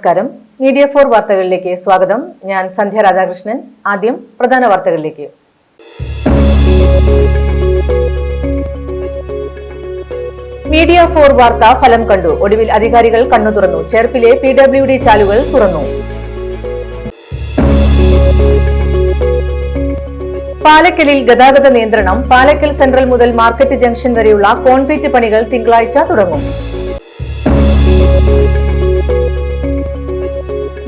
നമസ്കാരം. മീഡിയ 4 വാർത്തകളിലേക്ക് സ്വാഗതം. ഞാൻ സന്ധ്യ രാധാകൃഷ്ണൻ. ആദ്യം പ്രധാന വാർത്തകളിലേക്ക്. മീഡിയ 4 വാർത്ത ഫലം കണ്ടു. ഒടുവിൽ അധികാരികൾ കണ്ണു തുറന്നു. ചേർപ്പിലെ PWD ചാലുകൾ തുറന്നു. പാലക്കലിൽ ഗതാഗത നിയന്ത്രണം. പാലക്കൽ സെൻട്രൽ മുതൽ മാർക്കറ്റ് ജംഗ്ഷൻ വരെയുള്ള കോൺക്രീറ്റ് പണികൾ തിങ്കളാഴ്ച തുടങ്ങും.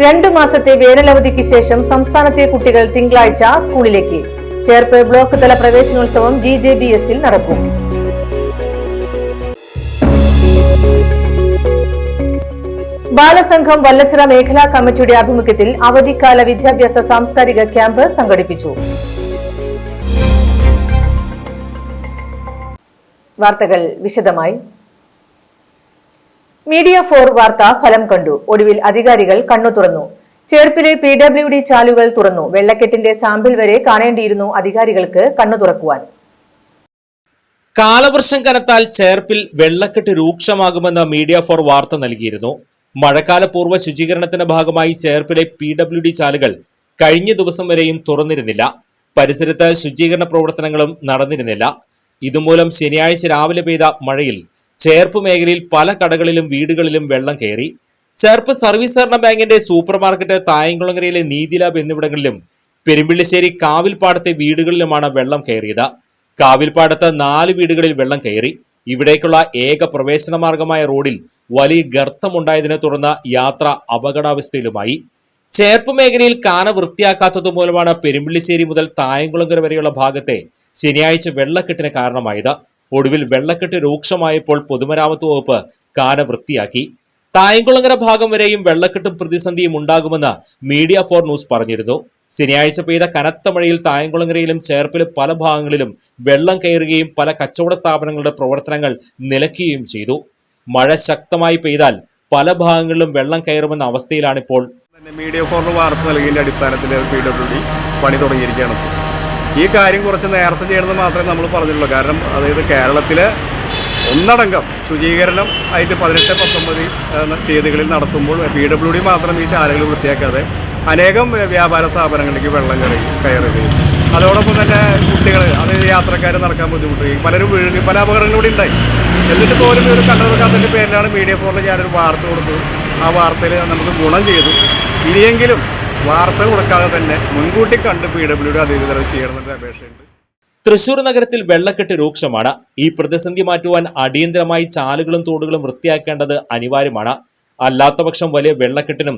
2 മാസത്തെ വേനലവധിക്ക് ശേഷം സംസ്ഥാനത്തെ കുട്ടികൾ തിങ്കളാഴ്ച സ്കൂളിലേക്ക്. ചേർപ്പ് ബ്ലോക്ക് തല പ്രവേശനോത്സവം GJBS-ൽ നടക്കും. ബാലസംഘം വല്ലച്ചിറ മേഖലാ കമ്മിറ്റിയുടെ ആഭിമുഖ്യത്തിൽ അവധിക്കാല വിദ്യാഭ്യാസ സാംസ്കാരിക ക്യാമ്പ് സംഘടിപ്പിച്ചു. വാർത്തകൾ വിശദമായി. മീഡിയ 4 വാർത്ത ഫലം കണ്ടു. ഒടുവിൽ അധികാരികൾ കണ്ണു തുറന്നു. ചേർപ്പിലെ PWD ചാലുകൾ തുറന്നു. വെള്ളക്കെട്ടിന്റെ സാമ്പിൾ വരെ കാണേണ്ടിയിരുന്നു അധികാരികൾക്ക് കണ്ണു തുറക്കുവാൻ. കാലവർഷം കനത്താൽ ചേർപ്പിൽ വെള്ളക്കെട്ട് രൂക്ഷമാകുമെന്ന് മീഡിയ 4 വാർത്ത നൽകിയിരുന്നു. മഴക്കാല പൂർവ്വ ശുചീകരണത്തിന്റെ ഭാഗമായി ചേർപ്പിലെ PWD ചാലുകൾ കഴിഞ്ഞ ദിവസം വരെയും തുറന്നിരുന്നില്ല. പരിസരത്ത് ശുചീകരണ പ്രവർത്തനങ്ങളും നടന്നിരുന്നില്ല. ഇതുമൂലം ശനിയാഴ്ച രാവിലെ പെയ്ത മഴയിൽ ചേർപ്പ് മേഖലയിൽ പല കടകളിലും വീടുകളിലും വെള്ളം കയറി. ചേർപ്പ് സർവീസ് സഹകരണ ബാങ്കിന്റെ സൂപ്പർ മാർക്കറ്റ്, തായംകുളങ്ങരയിലെ നീതി ലാബ് എന്നിവിടങ്ങളിലും പെരുമ്പിള്ളിശ്ശേരി കാവിൽപ്പാടത്തെ വീടുകളിലുമാണ് വെള്ളം കയറിയത്. കാവിൽപ്പാടത്ത് 4 വീടുകളിൽ വെള്ളം കയറി. ഇവിടേക്കുള്ള ഏക പ്രവേശന മാർഗമായ റോഡിൽ വലിയ ഗർത്തമുണ്ടായതിനെ തുടർന്ന് യാത്ര അപകടാവസ്ഥയിലുമായി. ചേർപ്പ് മേഖലയിൽ കാന വൃത്തിയാക്കാത്തത് മൂലമാണ് പെരുമ്പിള്ളിശ്ശേരി മുതൽ തായംകുളങ്ങര വരെയുള്ള ഭാഗത്തെ ശനിയാഴ്ച വെള്ളക്കെട്ടിന് കാരണമായത്. ഒടുവിൽ വെള്ളക്കെട്ട് രൂക്ഷമായപ്പോൾ പൊതുമരാമത്ത് വകുപ്പ് കാന വൃത്തിയാക്കി. തായംകുളങ്ങര ഭാഗം വരെയും വെള്ളക്കെട്ടും പ്രതിസന്ധിയും ഉണ്ടാകുമെന്ന് മീഡിയ 4 ന്യൂസ് പറഞ്ഞിരുന്നു. ശനിയാഴ്ച പെയ്ത കനത്ത മഴയിൽ തായംകുളങ്ങരയിലും ചേർപ്പിലും പല ഭാഗങ്ങളിലും വെള്ളം കയറുകയും പല കച്ചവട സ്ഥാപനങ്ങളുടെ പ്രവർത്തനങ്ങൾ നിലയ്ക്കുകയും ചെയ്തു. മഴ ശക്തമായി പെയ്താൽ പല ഭാഗങ്ങളിലും വെള്ളം കയറുമെന്ന അവസ്ഥയിലാണിപ്പോൾ. മീഡിയ 4 വാർത്ത നൽകിയതിന്റെ അടിസ്ഥാനത്തിൽ PWD പണി തുടങ്ങിയിരിക്കുകയാണ്. ഈ കാര്യം കുറച്ച് നേരത്തെ ചെയ്യണമെന്ന് മാത്രമേ നമ്മൾ പറഞ്ഞുള്ളൂ. കാരണം അതായത് കേരളത്തിലെ ഒന്നടങ്കം ശുചീകരണം ആയിട്ട് 18-19 തീയതികളിൽ നടത്തുമ്പോൾ PWD മാത്രം ഈ ചാലുകൾ വൃത്തിയാക്കാതെ അനേകം വ്യാപാര സ്ഥാപനങ്ങളിലേക്ക് വെള്ളം കയറുകയും അതോടൊപ്പം തന്നെ കുട്ടികൾ അതായത് യാത്രക്കാർ നടക്കാൻ ബുദ്ധിമുട്ടുകയും പലരും വീഴുകയും പല അപകടങ്ങളിലൂടെ ഉണ്ടായി. എന്നിട്ട് പോലും ഒരു കണ്ടതിൻ്റെ പേരിലാണ് മീഡിയ 4 ഞാനൊരു വാർത്ത കൊടുത്തത്. ആ വാർത്തയിൽ നമുക്ക് ഗുണം ചെയ്തു. ഇനിയെങ്കിലും വാർത്ത കൊടുക്കാതെ തന്നെ മുൻകൂട്ടി കണ്ട് PWD അധികൃതർ ചെയ്യണമെന്നൊരു അപേക്ഷയുണ്ട്. തൃശൂർ നഗരത്തിൽ വെള്ളക്കെട്ട് രൂക്ഷമാണ്. ഈ പ്രതിസന്ധി മാറ്റുവാൻ അടിയന്തരമായി ചാലുകളും തോടുകളും വൃത്തിയാക്കേണ്ടത് അനിവാര്യമാണ്. അല്ലാത്തപക്ഷം വലിയ വെള്ളക്കെട്ടിനും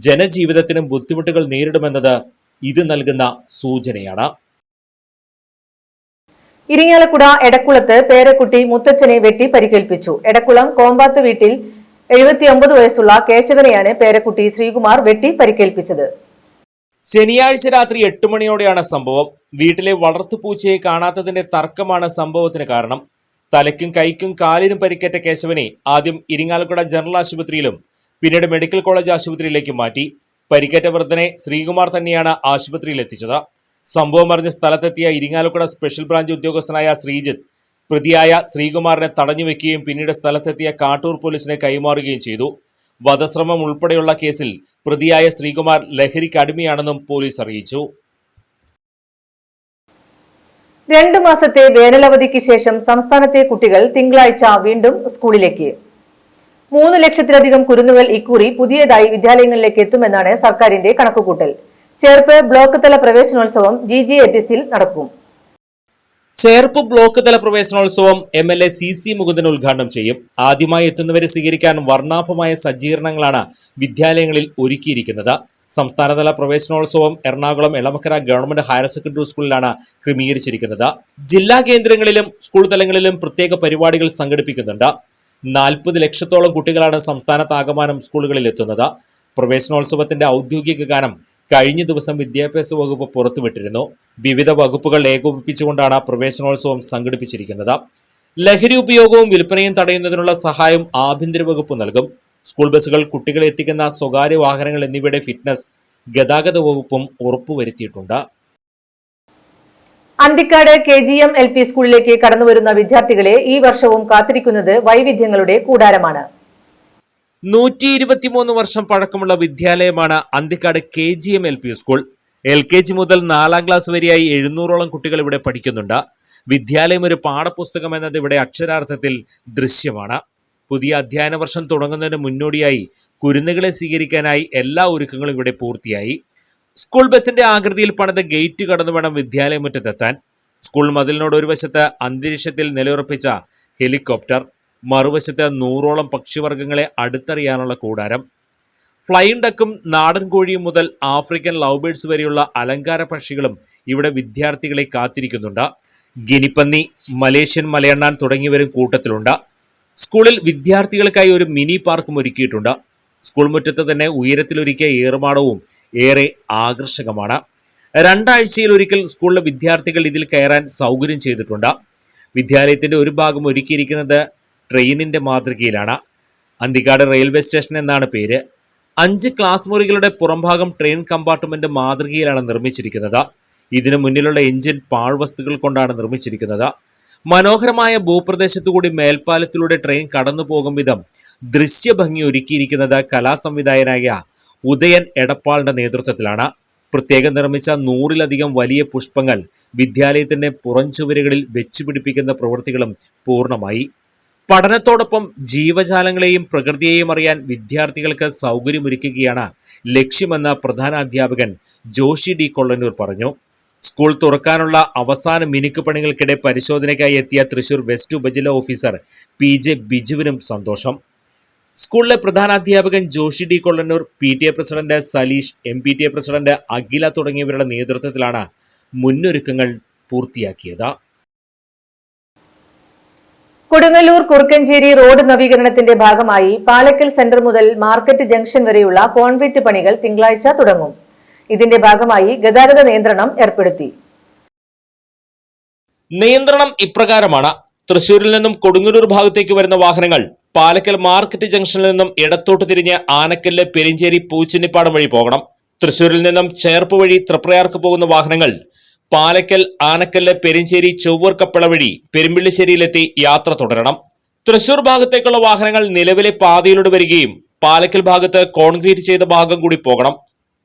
ജനജീവിതത്തിനും ബുദ്ധിമുട്ടുകൾ നേരിടുമെന്നത് ഇത് നൽകുന്ന സൂചനയാണ്. ഇരിങ്ങാലക്കുട എടക്കുളത്ത് പേരക്കുട്ടി മുത്തച്ഛനെ വെട്ടി പരിക്കേൽപ്പിച്ചു. എടക്കുളം കോമ്പാത്ത് വീട്ടിൽ 79 വയസ്സുള്ള കേശവനെയാണ് പേരക്കുട്ടി ശ്രീകുമാർ വെട്ടി പരിക്കേൽപ്പിച്ചത്. ശനിയാഴ്ച രാത്രി 8 മണിയോടെയാണ് സംഭവം. വീട്ടിലെ വളർത്തുപൂച്ചയെ കാണാത്തതിന്റെ തർക്കമാണ് സംഭവത്തിന് കാരണം. തലയ്ക്കും കൈക്കും കാലിനും പരിക്കേറ്റ കേശവനെ ആദ്യം ഇരിങ്ങാലക്കുട ജനറൽ ആശുപത്രിയിലും പിന്നീട് മെഡിക്കൽ കോളേജ് ആശുപത്രിയിലേക്ക് മാറ്റി. പരിക്കേറ്റ വൃദ്ധനെ ശ്രീകുമാർ തന്നെയാണ് ആശുപത്രിയിൽ എത്തിച്ചത്. സംഭവം അറിഞ്ഞ് സ്ഥലത്തെത്തിയ ഇരിങ്ങാലക്കുട സ്പെഷ്യൽ ബ്രാഞ്ച് ഉദ്യോഗസ്ഥനായ ശ്രീജിത്ത് പ്രതിയായ ശ്രീകുമാറിനെ തടഞ്ഞുവെക്കുകയും പിന്നീട് സ്ഥലത്തെത്തിയ കാട്ടൂർ പോലീസിനെ കൈമാറുകയും ചെയ്തു. വധശ്രമം ഉൾപ്പെടെയുള്ള കേസിൽ പ്രതിയായ ശ്രീകുമാർ ലഹരിക്ക് അടിമയാണെന്നും പോലീസ് അറിയിച്ചു. 2 മാസത്തെ വേനലവധിക്ക് ശേഷം സംസ്ഥാനത്തെ കുട്ടികൾ തിങ്കളാഴ്ച വീണ്ടും സ്കൂളിലേക്ക്. 3 ലക്ഷത്തിലധികം കുരുന്നുകൾ ഇക്കുറി പുതിയതായി വിദ്യാലയങ്ങളിലേക്ക് എത്തുമെന്നാണ് സർക്കാരിന്റെ കണക്കുകൂട്ടൽ. ചേർപ്പ് ബ്ലോക്ക് തല പ്രവേശനോത്സവം GJBS-ൽ നടക്കും. ചേർപ്പ് ബ്ലോക്ക് തല പ്രവേശനോത്സവം MLA CC മുകുന്ദൻ ഉദ്ഘാടനം ചെയ്യും. ആദ്യമായി എത്തുന്നവരെ സ്വീകരിക്കാൻ വർണ്ണാഭമായ സജ്ജീകരണങ്ങളാണ് വിദ്യാലയങ്ങളിൽ ഒരുക്കിയിരിക്കുന്നത്. സംസ്ഥാനതല പ്രവേശനോത്സവം Ernakulam Elamakkara government higher secondary സ്കൂളിലാണ് ക്രമീകരിച്ചിരിക്കുന്നത്. ജില്ലാ കേന്ദ്രങ്ങളിലും സ്കൂൾ തലങ്ങളിലും പ്രത്യേക പരിപാടികൾ സംഘടിപ്പിക്കുന്നുണ്ട്. 40 ലക്ഷത്തോളം കുട്ടികളാണ് സംസ്ഥാനത്താകമാനം സ്കൂളുകളിൽ എത്തുന്നത്. പ്രവേശനോത്സവത്തിന്റെ ഔദ്യോഗിക ഗാനം കഴിഞ്ഞ ദിവസം വിദ്യാഭ്യാസ വകുപ്പ് പുറത്തുവിട്ടിരുന്നു. വിവിധ വകുപ്പുകൾ ഏകോപിപ്പിച്ചുകൊണ്ടാണ് പ്രവേശനോത്സവം സംഘടിപ്പിച്ചിരിക്കുന്നത്. ലഹരി ഉപയോഗവും വിൽപ്പനയും തടയുന്നതിനുള്ള സഹായം ആഭ്യന്തര വകുപ്പ് നൽകും. സ്കൂൾ ബസ്സുകൾ, കുട്ടികളെ എത്തിക്കുന്ന സ്വകാര്യ വാഹനങ്ങൾ എന്നിവയുടെ ഫിറ്റ്നസ് ഗതാഗത വകുപ്പും ഉറപ്പുവരുത്തിയിട്ടുണ്ട്. അന്തിക്കാട് KGM LP സ്കൂളിലേക്ക് കടന്നുവരുന്ന വിദ്യാർത്ഥികളെ ഈ വർഷവും കാത്തിരിക്കുന്നത് വൈവിധ്യങ്ങളുടെ കൂടാരമാണ്. 123 വർഷം പഴക്കമുള്ള വിദ്യാലയമാണ് Anthikad KGM LP school. LKG മുതൽ 4ാം ക്ലാസ് വരെയായി 700ഓളം കുട്ടികൾ ഇവിടെ പഠിക്കുന്നുണ്ട്. വിദ്യാലയം ഒരു പാഠപുസ്തകം എന്നത് ഇവിടെ അക്ഷരാർത്ഥത്തിൽ ദൃശ്യമാണ്. പുതിയ അധ്യയന വർഷം തുടങ്ങുന്നതിന് മുന്നോടിയായി കുരുന്നുകളെ സ്വീകരിക്കാനായി എല്ലാ ഒരുക്കങ്ങളും ഇവിടെ പൂർത്തിയായി. സ്കൂൾ ബസിന്റെ ആകൃതിയിൽ പണിത ഗേറ്റ് കടന്നു വേണം വിദ്യാലയമുറ്റത്തെത്താൻ. സ്കൂൾ മതിലിനോട് ഒരു വശത്ത് അന്തരീക്ഷത്തിൽ നിലയുറപ്പിച്ച ഹെലികോപ്റ്റർ, മറുവശത്ത് 100ഓളം പക്ഷിവർഗ്ഗങ്ങളെ അടുത്തറിയാനുള്ള കൂടാരം. ഫ്ലൈയിങ് ഡക്കും നാടൻ കോഴിയും മുതൽ ആഫ്രിക്കൻ ലവ് ബേർഡ്സ് വരെയുള്ള അലങ്കാര പക്ഷികളും ഇവിടെ വിദ്യാർത്ഥികളെ കാത്തിരിക്കുന്നുണ്ട്. ഗിനിപ്പന്നി, മലേഷ്യൻ മലയണ്ണാൻ തുടങ്ങിയവരും കൂട്ടത്തിലുണ്ട്. സ്കൂളിൽ വിദ്യാർത്ഥികൾക്കായി ഒരു മിനി പാർക്കും ഒരുക്കിയിട്ടുണ്ട്. സ്കൂൾ മുറ്റത്ത് തന്നെ ഉയരത്തിലൊരുക്കിയ ഏറുമാടവും ഏറെ ആകർഷകമാണ്. 2 ആഴ്ചയിലൊരിക്കൽ സ്കൂളിലെ വിദ്യാർത്ഥികൾ ഇതിൽ കയറാൻ സൗകര്യം ചെയ്തിട്ടുണ്ട്. വിദ്യാലയത്തിന്റെ ഒരു ഭാഗം ഒരുക്കിയിരിക്കുന്നത് ട്രെയിനിന്റെ മാതൃകയിലാണ്. അന്തിക്കാട് റെയിൽവേ സ്റ്റേഷൻ എന്നാണ് പേര്. 5 ക്ലാസ് മുറികളുടെ പുറംഭാഗം ട്രെയിൻ കമ്പാർട്ട്മെന്റ് മാതൃകയിലാണ് നിർമ്മിച്ചിരിക്കുന്നത്. ഇതിനു മുന്നിലുള്ള എഞ്ചിൻ പാഴ്വസ്തുക്കൾ കൊണ്ടാണ് നിർമ്മിച്ചിരിക്കുന്നത്. മനോഹരമായ ഭൂപ്രദേശത്തുകൂടി മേൽപ്പാലത്തിലൂടെ ട്രെയിൻ കടന്നു പോകും വിധം ദൃശ്യഭംഗി ഒരുക്കിയിരിക്കുന്നത് കലാസംവിധായകനായ ഉദയൻ എടപ്പാളിന്റെ നേതൃത്വത്തിലാണ്. പ്രത്യേകം നിർമ്മിച്ച 100-ലധികം വലിയ പുഷ്പങ്ങൾ വിദ്യാലയത്തിന്റെ പുറംചുവരുകളിൽ വെച്ചുപിടിപ്പിക്കുന്ന പ്രവൃത്തികളും പൂർണ്ണമായി. പഠനത്തോടൊപ്പം ജീവജാലങ്ങളെയും പ്രകൃതിയെയും അറിയാൻ വിദ്യാർത്ഥികൾക്ക് സൗകര്യമൊരുക്കുകയാണ് ലക്ഷ്യമെന്ന് പ്രധാനാധ്യാപകൻ ജോഷി ഡി കൊള്ളന്നൂർ പറഞ്ഞു. സ്കൂൾ തുറക്കാനുള്ള അവസാന മിനുക്കുപണികൾക്കിടെ പരിശോധനയ്ക്കായി എത്തിയ തൃശൂർ വെസ്റ്റ് ഉപജില്ല ഓഫീസർ PJ ബിജുവിനും സന്തോഷം. സ്കൂളിലെ പ്രധാനാധ്യാപകൻ Joshi D Kollannur, PTA president Saleesh, MPTA president Akhila തുടങ്ങിയവരുടെ നേതൃത്വത്തിലാണ് മുന്നൊരുക്കങ്ങൾ പൂർത്തിയാക്കിയത്. കൊടുങ്ങല്ലൂർ കുറുക്കഞ്ചേരി റോഡ് നവീകരണത്തിന്റെ ഭാഗമായി പാലക്കൽ സെന്റർ മുതൽ മാർക്കറ്റ് ജംഗ്ഷൻ വരെയുള്ള കോൺക്രീറ്റ് പണികൾ തിങ്കളാഴ്ച തുടങ്ങും. ഇതിന്റെ ഭാഗമായി ഗതാഗത നിയന്ത്രണം ഏർപ്പെടുത്തി. നിയന്ത്രണം ഇപ്രകാരമാണ്. തൃശൂരിൽ നിന്നും കൊടുങ്ങല്ലൂർ ഭാഗത്തേക്ക് വരുന്ന വാഹനങ്ങൾ പാലക്കൽ മാർക്കറ്റ് ജംഗ്ഷനിൽ നിന്നും ഇടത്തോട്ട് തിരിഞ്ഞ് ആനക്കല്ല്, പെരിഞ്ചേരി, പൂച്ചിന്നിപ്പാടം വഴി പോകണം. തൃശൂരിൽ നിന്നും ചേർപ്പ് വഴി തൃപ്രയാർക്ക് പോകുന്ന വാഹനങ്ങൾ പാലക്കൽ, ആനക്കല്ല്, പെരിഞ്ചേരി, ചൊവ്വൂർക്കപ്പള വഴി പെരുമ്പിള്ളിശ്ശേരിയിലെത്തി യാത്ര തുടരണം. തൃശൂർ ഭാഗത്തേക്കുള്ള വാഹനങ്ങൾ നിലവിലെ പാതയിലൂടെ വരികയും പാലക്കൽ ഭാഗത്ത് കോൺക്രീറ്റ് ചെയ്ത ഭാഗം കൂടി പോകണം.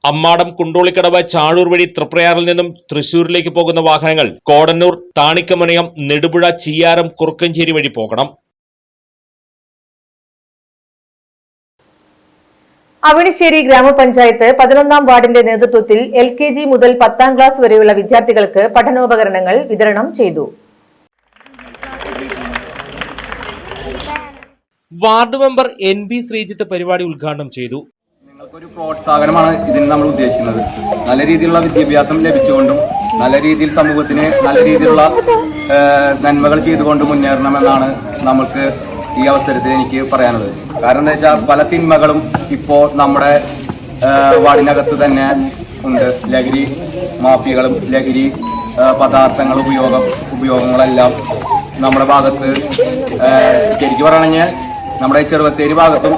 അമ്മാടം, കുണ്ടോളിക്കടവ്, ചാഴൂർ വഴി തൃപ്രയാറിൽ നിന്നും തൃശൂരിലേക്ക് പോകുന്ന വാഹനങ്ങൾ കോടന്നൂർ, താണിക്കമനയം, നെടുപുഴ, ചിയ്യാരം, കുറുക്കഞ്ചേരി വഴി പോകണം. അവണിശ്ശേരി ഗ്രാമപഞ്ചായത്ത് 11ാം വാർഡിന്റെ നേതൃത്വത്തിൽ LKG മുതൽ 10ാം ക്ലാസ് വരെയുള്ള വിദ്യാർത്ഥികൾക്ക് പഠനോപകരണങ്ങൾ വിതരണം ചെയ്തു. വാർഡ് മെമ്പർ NB ശ്രീജിത്ത് പരിപാടി ഉദ്ഘാടനം ചെയ്തു. നിങ്ങൾക്കൊരു പ്രോത്സാഹനമാണ് ഇതിന് നമ്മൾ ഉദ്ദേശിക്കുന്നത്. നല്ല രീതിയിലുള്ള വിദ്യാഭ്യാസം ലഭിച്ചുകൊണ്ടും നല്ല രീതിയിൽ സമൂഹത്തിന് നല്ല രീതിയിലുള്ള നന്മകൾ ചെയ്തുകൊണ്ട് മുന്നേറണമെന്നാണ് നമുക്ക് ഈ അവസരത്തിൽ എനിക്ക് പറയാനുള്ളത്. കാരണം എന്താ വെച്ചാൽ പല തിന്മകളും ഇപ്പോൾ നമ്മുടെ വാർഡിനകത്ത് തന്നെ ഉണ്ട്. ലഹരി മാഫിയകളും ലഹരി പദാർത്ഥങ്ങൾ ഉപയോഗങ്ങളെല്ലാം നമ്മുടെ ഭാഗത്ത് ശരിക്കും പറയണമെങ്കിൽ നമ്മുടെ ചെറുവത്തേരി ഭാഗത്തും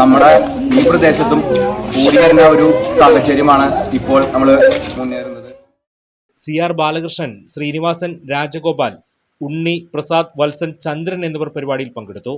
നമ്മുടെ ഈ പ്രദേശത്തും കൂടി വരുന്ന ഒരു സാഹചര്യമാണ് ഇപ്പോൾ നമ്മൾ മുന്നേറുന്നത്. CR ബാലകൃഷ്ണൻ, ശ്രീനിവാസൻ, രാജഗോപാൽ, ഉണ്ണി, പ്രസാദ്, വത്സൻ, ചന്ദ്രൻ എന്നിവർ പരിപാടിയിൽ പങ്കെടുത്തു.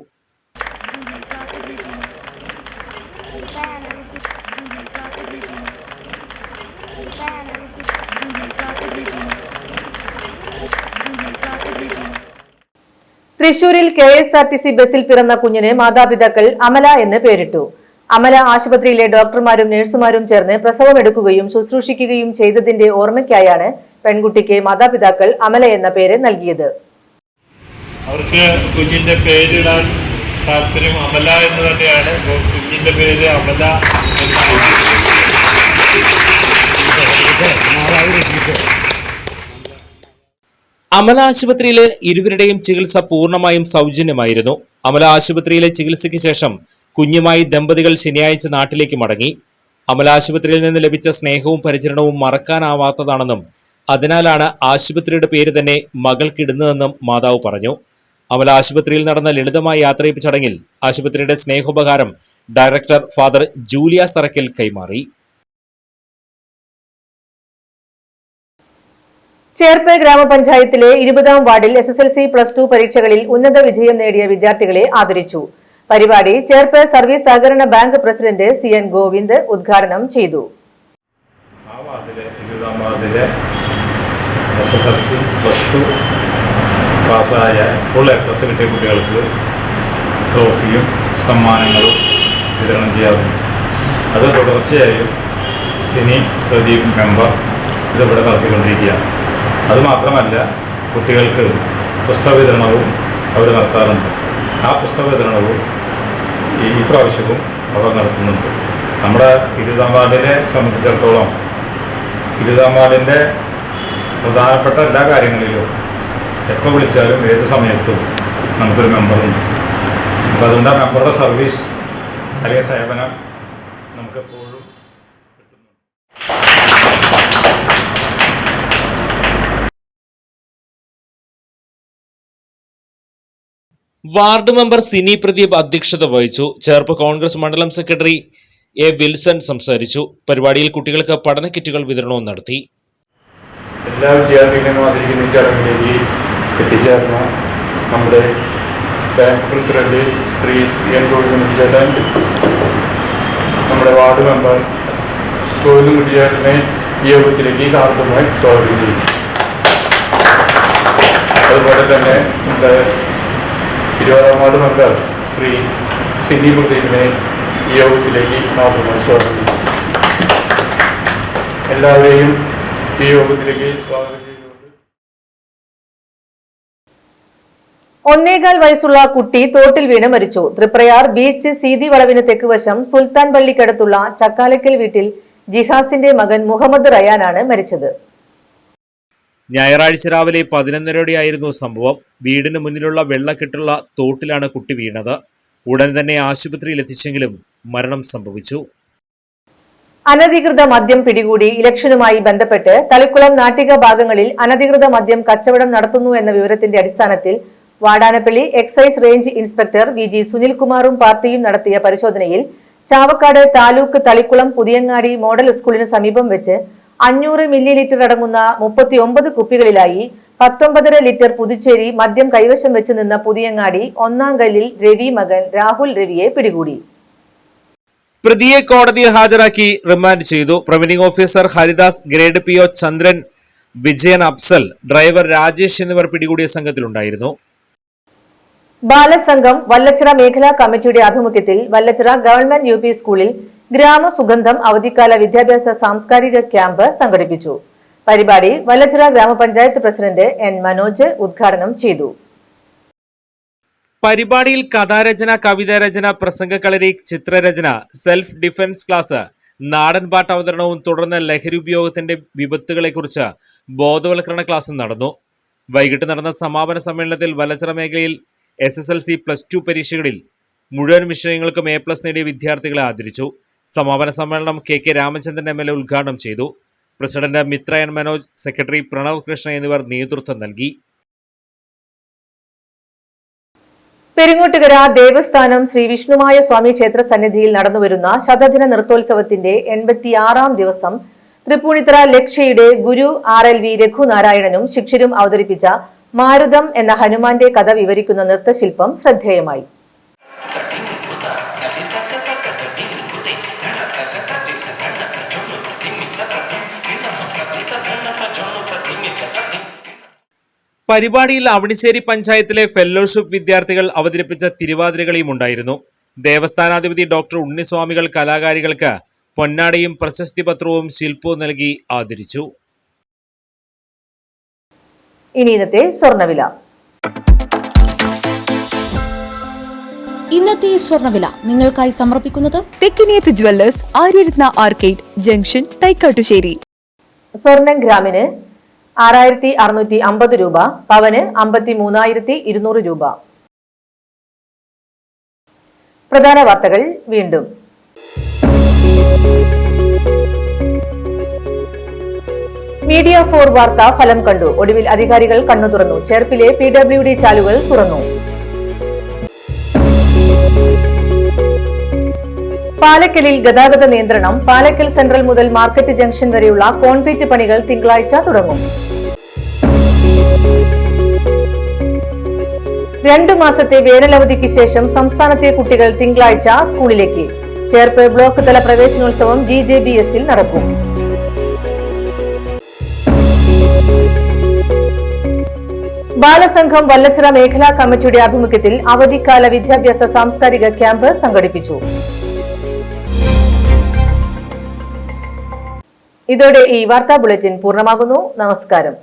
തൃശൂരിൽ KSRTC ബസിൽ പിറന്ന കുഞ്ഞിന് മാതാപിതാക്കൾ അമല എന്ന് പേരിട്ടു. അമല ആശുപത്രിയിലെ ഡോക്ടർമാരും നഴ്സുമാരും ചേർന്ന് പ്രസവമെടുക്കുകയും ശുശ്രൂഷിക്കുകയും ചെയ്തതിന്റെ ഓർമ്മയ്ക്കായാണ് പെൺകുട്ടിക്ക് മാതാപിതാക്കൾ അമല എന്ന പേര് നൽകിയത്. അവർക്ക് കുഞ്ഞിന്റെ പേരിടാൻ താല്പര്യം അമല എന്ന് തന്നെയാണ്. കുഞ്ഞിന്റെ പേര് അമല. അമല ആശുപത്രിയിലെ ഇരുവരുടെയും ചികിത്സ പൂർണ്ണമായും സൗജന്യമായിരുന്നു. അമല ആശുപത്രിയിലെ ചികിത്സയ്ക്ക് ശേഷം കുഞ്ഞുമായി ദമ്പതികൾ ശനിയാഴ്ച നാട്ടിലേക്ക് മടങ്ങി. അമല ആശുപത്രിയിൽ നിന്ന് ലഭിച്ച സ്നേഹവും പരിചരണവും മറക്കാനാവാത്തതാണെന്നും അതിനാലാണ് ആശുപത്രിയുടെ പേര് തന്നെ മകൾക്കിടുന്നതെന്നും മാതാവ് പറഞ്ഞു. അമല ആശുപത്രിയിൽ നടന്ന ലളിതമായ യാത്രയപ്പ് ചടങ്ങിൽ ആശുപത്രിയുടെ സ്നേഹോപകാരം ഡയറക്ടർ ഫാദർ ജൂലിയ സറക്കൽ കൈമാറി. ചേർപ്പ് ഗ്രാമപഞ്ചായത്തിലെ 20ാം വാർഡിൽ SSLC+2 പരീക്ഷകളിൽ ഉന്നത വിജയം നേടിയ വിദ്യാർത്ഥികളെ ആദരിച്ചു. പരിപാടി ചേർപ്പ് സർവീസ് സഹകരണ ബാങ്ക് പ്രസിഡന്റ് CN ഗോവിന്ദ് ഉദ്ഘാടനം ചെയ്തു. ആ വാർഡിലെ 20-ാം വാർഡിലെ SSLC +2 പാസ്സായ ഫുൾ A+ കിട്ടിയ കുട്ടികൾക്ക് ട്രോഫിയും സമ്മാനങ്ങളും വിതരണം ചെയ്യാറുണ്ട്. അത് തുടർച്ചയായും സിനി പ്രദീപ് മെമ്പർ ഇതിവിടെ നടത്തിക്കൊണ്ടിരിക്കുകയാണ്. അതുമാത്രമല്ല, കുട്ടികൾക്ക് പുസ്തക വിതരണവും അവർ നടത്താറുണ്ട്. ആ പുസ്തക വിതരണവും ഈ പ്രാവശ്യവും അവർ നടത്തുന്നുണ്ട്. നമ്മുടെ 20-ാം വാർഡിനെ സംബന്ധിച്ചിടത്തോളം 20-ാം വാർഡിൻ്റെ പ്രധാനപ്പെട്ട എല്ലാ കാര്യങ്ങളിലും എപ്പോൾ വിളിച്ചാലും ഏത് സമയത്തും നമുക്കൊരു മെമ്പറുണ്ട്. അപ്പോൾ അതുകൊണ്ട് ആ മെമ്പറുടെ സർവീസ് അല്ലെങ്കിൽ സേവനം നമുക്കെപ്പോഴും കിട്ടുന്നു. വാർഡ് മെമ്പർ സിനി പ്രദീപ് അധ്യക്ഷത വഹിച്ചു. ചേർപ്പ് കോൺഗ്രസ് മണ്ഡലം സെക്രട്ടറി A. വിൽസൺ സംസാരിച്ചു. പരിപാടിയിൽ കുട്ടികൾക്ക് പഠന കിറ്റുകൾ വിതരണവും നടത്തി. എല്ലാ വിദ്യാർത്ഥികളെയും ആദരിക്കുന്ന ചടങ്ങിലേക്ക് എത്തിച്ചേർന്ന നമ്മുടെ bank president Shri CN Govind ചേട്ടൻ, നമ്മുടെ വാർഡ് മെമ്പർ ഗോവിന്ദ് ചേട്ടനെ ഈ യോഗത്തിലേക്ക് ഹാർദമായി സ്വാഗതം ചെയ്യും. അതുപോലെ തന്നെ നമ്മുടെ 20-ാം വാർഡ് മെമ്പർ ശ്രീ സിനി പ്രദീപിനെ ഈ യോഗത്തിലേക്ക് ഹാർദമായി സ്വാഗതം ചെയ്യും. എല്ലാവരെയും ഈ യോഗത്തിലേക്ക് സ്വാഗതം ചെയ്തുകൊണ്ട് 1.25 വയസ്സുള്ള കുട്ടി തോട്ടിൽ വീണ് മരിച്ചു. തൃപ്രയാർ ബീച്ച് സീതി വളവിന് തെക്കുവശം സുൽത്താൻ പള്ളിക്കടുത്തുള്ള ചക്കാലക്കൽ വീട്ടിൽ ജിഹാസിന്റെ മകൻ മുഹമ്മദ് റയാനാണ് മരിച്ചത്. ഞായറാഴ്ച രാവിലെ 11:30യോടെയായിരുന്നു സംഭവം. വീടിന് മുന്നിലുള്ള വെള്ളക്കെട്ടുള്ള തോട്ടിലാണ് കുട്ടി വീണത്. ഉടൻ തന്നെ ആശുപത്രിയിൽ എത്തിച്ചെങ്കിലും മരണം സംഭവിച്ചു. അനധികൃത മദ്യം പിടികൂടി. ഇലക്ഷനുമായി ബന്ധപ്പെട്ട് തളിക്കുളം നാട്ടിക ഭാഗങ്ങളിൽ അനധികൃത മദ്യം കച്ചവടം നടത്തുന്നു എന്ന വിവരത്തിന്റെ അടിസ്ഥാനത്തിൽ Vadanappally excise range inspector VG സുനിൽകുമാറും പാർട്ടിയും നടത്തിയ പരിശോധനയിൽ ചാവക്കാട് താലൂക്ക് തളിക്കുളം പുതിയങ്ങാടി മോഡൽ സ്കൂളിന് സമീപം വെച്ച് 500 മില്ലി ലിറ്റർ അടങ്ങുന്ന 39 കുപ്പികളിലായി 19.5 ലിറ്റർ പുതുച്ചേരി മദ്യം കൈവശം വെച്ച് നിന്ന പുതിയങ്ങാടി 1-ാം കല്ലിൽ രവി മകൻ രാഹുൽ രവിയെ പിടികൂടി. പ്രതിയെ കോടതിയിൽ ഹാജരാക്കി റിമാൻഡ് ചെയ്തു. Preventing officer Haridas, grade PO ചന്ദ്രൻ, വിജയൻ അഫ്സൽ, ഡ്രൈവർ രാജേഷ് എന്നിവർ പിടികൂടിയ സംഘത്തിലുണ്ടായിരുന്നു. ബാലസംഘം വല്ലച്ചിറ മേഖലാ കമ്മിറ്റിയുടെ ആഭിമുഖ്യത്തിൽ വല്ലച്ചിറ ഗവൺമെന്റ് UP സ്കൂളിൽ ഗ്രാമസുഗന്ധം അവധിക്കാല വിദ്യാഭ്യാസ സാംസ്കാരിക ക്യാമ്പ് സംഘടിപ്പിച്ചു. പരിപാടി വല്ലച്ചിറ ഗ്രാമപഞ്ചായത്ത് പ്രസിഡന്റ് N. മനോജ് ഉദ്ഘാടനം ചെയ്തു. പരിപാടിയിൽ കഥാരചന, കവിതാരചന, പ്രസംഗക്കളരി, ചിത്രരചന, സെൽഫ് ഡിഫൻസ് ക്ലാസ്, നാടൻപാട്ട് അവതരണവും തുടർന്ന് ലഹരി ഉപയോഗത്തിന്റെ വിപത്തുകളെക്കുറിച്ച് ബോധവൽക്കരണ ക്ലാസും നടന്നു. വൈകിട്ട് നടന്ന സമാപന സമ്മേളനത്തിൽ വല്ലച്ചിറ മേഖലയിൽ SSLC +2 പരീക്ഷകളിൽ മുഴുവൻ വിഷയങ്ങൾക്കും A+ നേടിയ വിദ്യാർത്ഥികളെ ആദരിച്ചു. സമാപന സമ്മേളനം KK രാമചന്ദ്രൻ MLA ഉദ്ഘാടനം ചെയ്തു. President Mitra N. Manoj, secretary Pranav Krishna എന്നിവർ നേതൃത്വം നൽകി. പെരിങ്ങോട്ടുകര ദേവസ്ഥാനം ശ്രീ വിഷ്ണുമായ സ്വാമി ക്ഷേത്ര സന്നിധിയിൽ നടന്നുവരുന്ന ശതദിന നൃത്തോത്സവത്തിന്റെ 86-ാം ദിവസം തൃപ്പൂണിത്തറ ലക്ഷ്യയുടെ ഗുരു RLV രഘുനാരായണനും ശിഷ്യരും അവതരിപ്പിച്ച മാരുതം എന്ന ഹനുമാന്റെ കഥ വിവരിക്കുന്ന നൃത്തശില്പം ശ്രദ്ധേയമായി. പരിപാടിയിൽ അവണിശ്ശേരി പഞ്ചായത്തിലെ ഫെല്ലോഷിപ്പ് വിദ്യാർത്ഥികൾ അവതരിപ്പിച്ച തിരുവാതിരകളിയും ഉണ്ടായിരുന്നു. ദേവസ്ഥാനാധിപതി ഡോക്ടർ ഉണ്ണിസ്വാമികൾ കലാകാരികൾക്ക് പൊന്നാടയും പ്രശസ്തി പത്രവും ശില്പവും നൽകി ആദരിച്ചു. ഇനി ഇന്നത്തെ സ്വർണ്ണവില. ഇന്നത്തെ സ്വർണ്ണവില നിങ്ങൾക്കായി സമർപ്പിക്കുന്നത് Thekkiniyath jewellers, Aryaratna arcade junction, Thaikkattussery. സ്വർണം ഗ്രാമിന് 6650 രൂപ, പവന് 53,200 രൂപ. പ്രധാന വാർത്തകൾ വീണ്ടും. മീഡിയ 4 വാർത്ത ഫലം കണ്ടു. ഒടുവിൽ അധികാരികൾ കണ്ണു തുറന്നു. ചേർപ്പിലെ PWD ചാലുകൾ തുറന്നു. പാലക്കലിൽ ഗതാഗത നിയന്ത്രണം. പാലക്കൽ സെൻട്രൽ മുതൽ മാർക്കറ്റ് ജംഗ്ഷൻ വരെയുള്ള കോൺക്രീറ്റ് പണികൾ തിങ്കളാഴ്ച തുടങ്ങും. 2 മാസത്തെ വേനലവധിക്ക് ശേഷം സംസ്ഥാനത്തെ കുട്ടികൾ തിങ്കളാഴ്ച സ്കൂളിലേക്ക്. ചേർപ്പ് ബ്ലോക്ക് തല പ്രവേശനോത്സവം GJBS-ൽ നടക്കും. ബാലസംഘം വല്ലച്ചിറ മേഖലാ കമ്മിറ്റിയുടെ ആഭിമുഖ്യത്തിൽ അവധിക്കാല വിദ്യാഭ്യാസ സാംസ്കാരിക ക്യാമ്പ് സംഘടിപ്പിച്ചു. ഇതോടെ ഈ വാർത്താ ബുള്ളറ്റിൻ പൂർണ്ണമാകുന്നു. നമസ്കാരം.